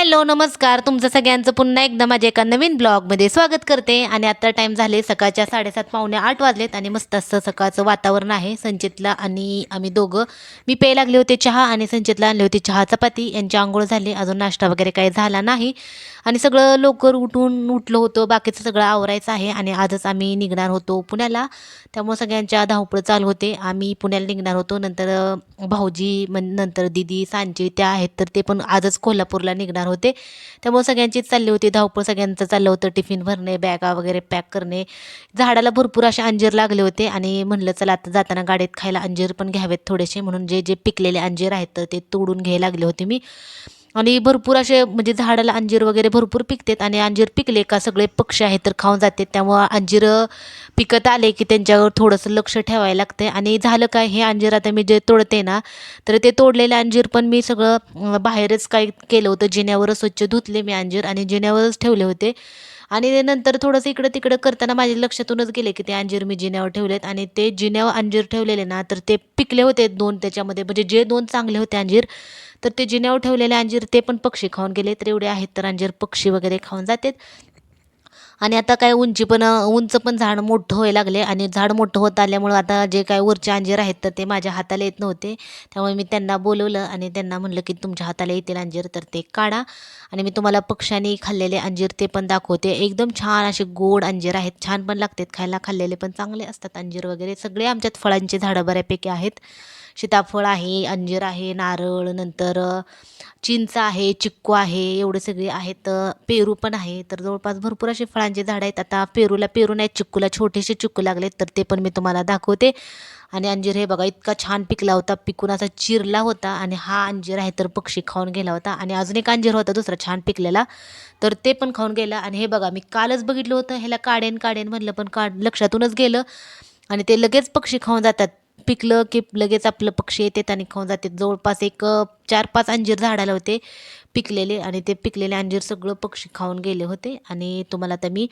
Hello नमस्कार, तुमचं सगळ्यांचं पुन्हा एकदा माझ्या एका नवीन ब्लॉगमध्ये स्वागत करते. आणि आता टाईम झाले सकाळच्या 7:30 पावणे 8 वाजलेत आणि मस्त असं सकाळचं वातावरण आहे. संचितला आणि आम्ही दोघं मी प्यायला लागले होते चहा आणि संचितला आणले होते चहा चपाती. यांची आंघोळ झाली, अजून नाश्ता वगैरे काही झाला नाही आणि सगळं लवकर उठलो होतो. बाकीचं सगळं आवरायचं आहे आणि आजच आम्ही निघणार होतो पुण्याला. त्यामुळे सगळ्यांच्या धावपळ चालू होते. आम्ही पुण्याला निघणार होतो. नंतर भाऊजी नंतर दीदी सांजी त्या आहेत तर ते पण आजच कोल्हापूरला निघणार होते. त्यामुळे सगळ्यांचीच चालली होती धावपळ. सगळ्यांचं चाललं होतं टिफिन भरणे, बॅगा वगैरे पॅक करणे. झाडाला भरपूर असे अंजीर लागले होते आणि म्हणलं चला आता जाताना गाडीत खायला अंजीर पण घ्यावेत थोडेसे, म्हणून जे जे पिकलेले अंजीर आहेत तर ते तोडून घ्यायला लागले होते मी. आणि भरपूर असे म्हणजे झाडाला अंजीर वगैरे भरपूर पिकतात आणि अंजीर पिकले का सगळे पक्षी आहेत तर खाऊन जातात. त्यामुळं अंजीर पिकत आले की त्यांच्यावर थोडंसं लक्ष ठेवायला लागतं. आणि झालं काय, हे अंजीर आता मी जे तोडते ना तर ते तोडलेले अंजीर पण मी सगळं बाहेरच काय केलं होतं, जिन्यावरच स्वच्छ धुतले मी अंजीर आणि जिन्यावरच ठेवले होते. आणि नंतर थोडंसं इकडं तिकडं करताना माझ्या लक्षातूनच गेले की ते अंजीर मी जिन्यावर ठेवलेत आणि ते जिन्यावर अंजीर ठेवलेले ना तर ते पिकले होते दोन त्याच्यामध्ये, म्हणजे जे दोन चांगले होते अंजीर तर ते जिन्यावर ठेवलेले अंजीर ते पण पक्षी खाऊन गेले. तर एवढे आहेत तर अंजीर पक्षी वगैरे खाऊन जातात. आणि आता काय उंच पण झाड मोठं व्हायला लागले आणि झाड मोठं होत आल्यामुळं आता जे काय वरचे अंजीर आहेत तर ते माझ्या हाताला येत नव्हते. त्यामुळे मी त्यांना बोलवलं आणि त्यांना म्हणलं की तुमच्या हाताला येतील अंजीर तर ते काढा आणि मी तुम्हाला पक्ष्यांनी खाल्लेले अंजीर ते पण दाखवते. एकदम छान असे गोड अंजीर आहेत, छान पण लागतात खायला, खाल्लेले पण चांगले असतात अंजीर वगैरे. सगळे आमच्यात फळांची झाडं बऱ्यापैकी आहेत. सीताफळ आहे, अंजीर आहे, नारळ, नंतर चिंच आहे, चिक्कू आहे, एवढे सगळे आहेत. पेरू पण आहे. तर जवळपास भरपूर असे फळांचे झाड आहेत. आता पेरूला पेरू नाहीत, चिक्कूला छोटेसे चिक्कू लागलेत तर ते पण मी तुम्हाला दाखवते. आणि अंजीर हे बघा इतका छान पिकला होता, पिकून असा चिरला होता आणि हा अंजीर आहे तर पक्षी खाऊन गेला होता. आणि अजून एक अंजीर होता दुसरा छान पिकलेला तर ते पण खाऊन गेला. आणि हे बघा मी कालच बघितलं होतं, ह्याला काढेन काढेन म्हणलं पण लक्षातूनच गेलं आणि ते लगेच पक्षी खाऊन जातात. पिकलं की लगेच आपलं पक्षी येतात आणि खाऊन जातात. जवळपास एक 4-5 अंजीर झाडाला होते पिकलेले आणि ते पिकलेले अंजीर सगळं पक्षी खाऊन गेले होते. आणि तुम्हाला आता मी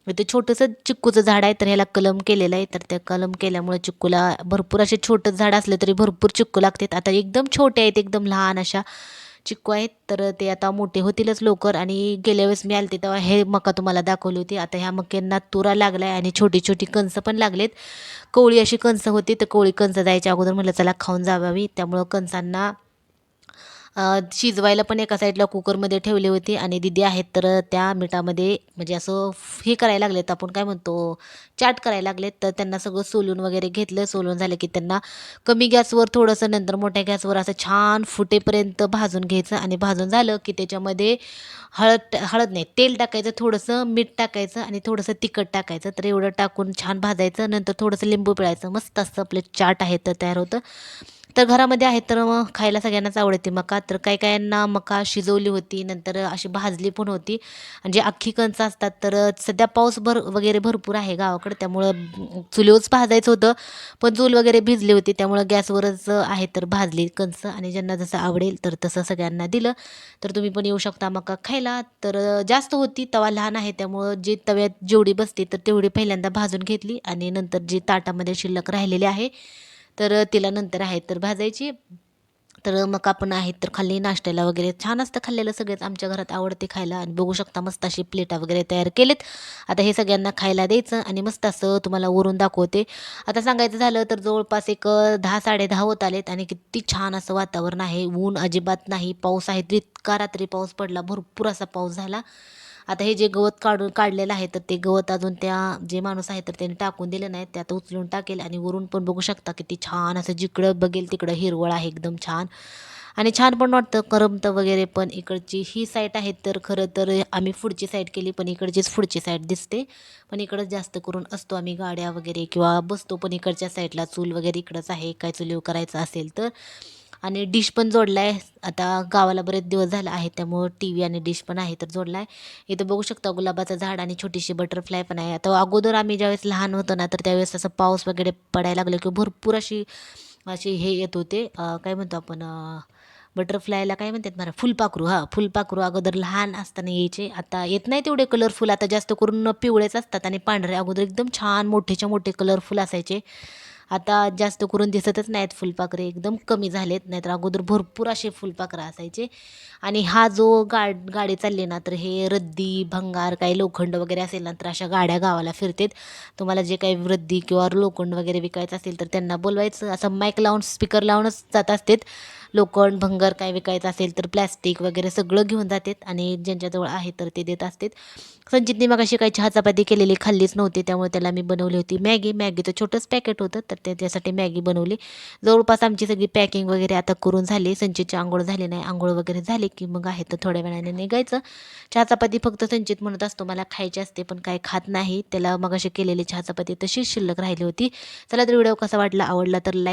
इथे छोटंसं चिक्कूचं झाड आहे तर ह्याला कलम केलेलं आहे. तर त्या कलम केल्यामुळे चिक्कूला भरपूर असे छोटं झाड असलं तरी भरपूर चिक्कू लागतात. आता एकदम छोटे आहेत, एकदम लहान अशा चिक्कू आहेत तर ते आता मोठे होतीलच लवकर. आणि गेल्या वेळेस मी आलते तेव्हा हे मका तुम्हाला दाखवली होती. आता ह्या मक्यांना तुरा लागलाय आणि छोटी छोटी कणसं पण लागलेत. कोवळी अशी कणसं होती तर कोवळी कणसं जायच्या अगोदर म्हटलं चला खाऊन जावावी, त्यामुळं कणसांना शिजवायला पण एका साईडला कुकरमध्ये ठेवली होती. आणि दिदी आहेत तर त्या मिठामध्ये म्हणजे असं हे करायला लागलेत, आपण काय म्हणतो चाट करायला लागलेत. तर त्यांना सगळं सोलून वगैरे घेतलं. सोलून झालं की त्यांना कमी गॅसवर थोडंसं नंतर मोठ्या गॅसवर असं छान फुटेपर्यंत भाजून घ्यायचं. आणि भाजून झालं की त्याच्यामध्ये हळद हळद नाही तेल टाकायचं, थोडंसं मीठ टाकायचं आणि थोडंसं तिखट टाकायचं. तर एवढं टाकून छान भाजायचं, नंतर थोडंसं लिंबू पिळायचं, मस्त असं आपलं चाट आहे तर तयार होतं. तर घरामध्ये आहेत तर मग खायला सगळ्यांनाच आवडते मका. तर काही काहींना मका शिजवली होती, नंतर अशी भाजली पण होती. आणि जे अख्खी कणसं असतात तर सध्या पाऊस वगैरे भरपूर आहे गावाकडे, त्यामुळं चुलीवरच भाजायचं होतं. पण चूल वगैरे भिजली होती त्यामुळं गॅसवरच आहे तर भाजली कणसं आणि ज्यांना जसं आवडेल तर तसं सगळ्यांना दिलं. तर तुम्ही पण येऊ शकता मका खायला. तर जास्त होती, तवा लहान आहे त्यामुळं जी तव्यात जेवढी बसते तर तेवढी पहिल्यांदा भाजून घेतली आणि नंतर जी ताटामध्ये शिल्लक राहिलेली आहे तर तिला नंतर आहे तर भाजायची. तर मका पण आहेत तर खाल्ली नाश्त्याला वगैरे, छान असतं खाल्लेलं, सगळेच आमच्या घरात आवडते खायला. आणि बघू शकता मस्त अशी प्लेटा वगैरे तयार केलेत. आता हे सगळ्यांना खायला द्यायचं आणि मस्त असं तुम्हाला वरून दाखवते. आता सांगायचं झालं तर जवळपास एक 10-10:30 होत आलेत आणि किती छान असं वातावरण आहे. ऊन अजिबात नाही, पाऊस आहे तर इतका रात्री पाऊस पडला, भरपूर असा पाऊस झाला. आता हे जे गवत काढलेलं आहे तर ते गवत अजून त्या जे माणूस आहे तर त्यांनी टाकून दिलं नाही, ते आता उचलून टाकेल. आणि वरून पण बघू शकता किती छान असं जिकडं बघेल तिकडं हिरवळ आहे एकदम छान. आणि छान पण वाटतं, करमतं वगैरे. पण इकडची ही साईड आहे तर खरं तर आम्ही पुढची साईड केली पण इकडचीच पुढची साईड दिसते. पण इकडंच जास्त करून असतो आम्ही गाड्या वगैरे किंवा बसतो, पण इकडच्या साईडला चूल वगैरे इकडंच आहे काय चुलीवर करायचं असेल तर. आणि डिश पण जोडला आहे, आता गावाला बरेच दिवस झाला आहे त्यामुळं टी व्ही आणि डिश पण आहे तर जोडला आहे. इथं बघू शकता गुलाबाचं झाड आणि छोटीशी बटरफ्लाय पण आहे. आता अगोदर आम्ही ज्यावेळेस लहान होतो ना तर त्यावेळेस असं पाऊस वगैरे पडायला लागलं की भरपूर अशी अशी हे येत होते, काय म्हणतो आपण बटरफ्लायला काय म्हणतात मला, फुलपाखरू. हां, फुलपाखरू अगोदर लहान असताना यायचे, आता येत नाही तेवढे कलरफुल, आता जास्त करून पिवळेच असतात आणि पांढरे. अगोदर एकदम छान मोठेच्या मोठे कलरफुल असायचे. आता जास्त करून दिसतच नाहीत फुलपाखरे, एकदम कमी झालेत, नाहीतर अगोदर भरपूर असे फुलपाखरं असायचे. आणि हा जो गाडी चालली ना, तर हे रद्दी भंगार काही लोखंड वगैरे असेल ना, तर अशा गाड्या गावाला फिरतेत. तुम्हाला जे काही रद्दी किंवा लोखंड वगैरे विकायचं असेल तर त्यांना बोलवायचं, असं माईक लावून स्पीकर लावूनच जात असतेत. लोखंड भंगार काय विकायचं असेल तर प्लॅस्टिक वगैरे सगळं घेऊन जातात आणि ज्यांच्याजवळ आहे तर ते देत असतात. संचितने मग अशी काही चहा चपाती केलेली खाल्लीच नव्हती, त्यामुळे त्याला मी बनवली होती मॅगीचं छोटंच पॅकेट होतं, तर त्याच्यासाठी मॅगी बनवली. जवळपास आमची सगळी पॅकिंग वगैरे आता करून झाली. संचितची आंघोळ झाली नाही, आंघोळ वगैरे झाली की मग आहे तर थोड्या वेळाने निघायचं. चहा चपाती फक्त संचित म्हणत असतो मला खायची असते, पण काय खात नाही. त्याला मग अशी केलेली चहा चपाती तशीच शिल्लक राहिली होती. चला तर व्हिडिओ कसा वाटला, आवडला तर लाईक